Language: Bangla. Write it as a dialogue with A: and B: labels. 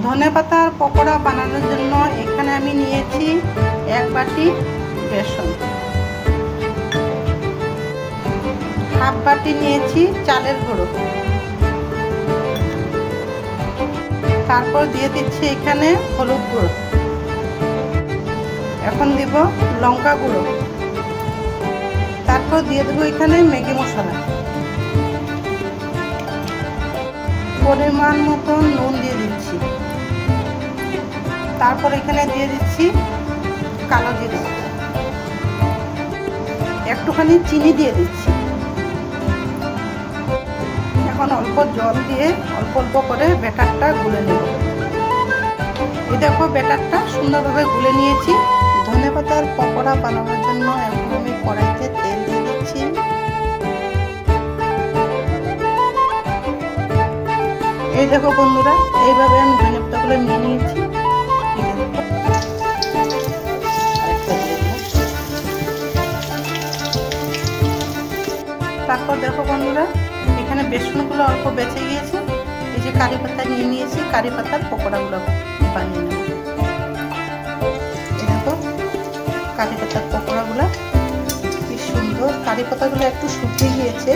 A: ধনেপাতার পকোড়া বানানোর জন্য এখানে আমি নিয়েছি 1 বাটি বেসন, হাফ বাটি নিয়েছি চালের গুঁড়ো, তারপর দিয়ে দিচ্ছি এখানে হলুদ গুঁড়ো, এখন দিব লঙ্কা গুঁড়ো, তারপর দিয়ে দেবো এখানে ম্যাগি মশলা, পরিমাণ মতো নুন দিয়ে দিচ্ছি, তারপর এখানে দিয়ে দিচ্ছি কালো জিরা, একটুখানি চিনি দিয়ে দিচ্ছি। এখন অল্প জল দিয়ে অল্প অল্প করে ব্যাটারটা গুলে নেব। এই দেখো ব্যাটারটা সুন্দরভাবে গুলে নিয়েছি। ধনেপাতার পকোড়া বানানোর জন্য এখন আমি কড়াইতে তেল দিয়ে দিচ্ছি। এই দেখো বন্ধুরা, এইভাবে আমি ধনেপাতাগুলো নিয়ে নিয়েছি। তারপর দেখো বন্ধুরা, এখানে বেসনগুলো অল্প বেঁচে গিয়েছে। এই যে কারি পাতা নিয়ে নিয়েছি, কারি পাতার পকোড়াগুলো বানিয়ে নেব। এই দেখো কারি পাতার পকোড়াগুলো কি সুন্দর, কারি পাতাগুলো একটু শুকিয়ে গিয়েছে।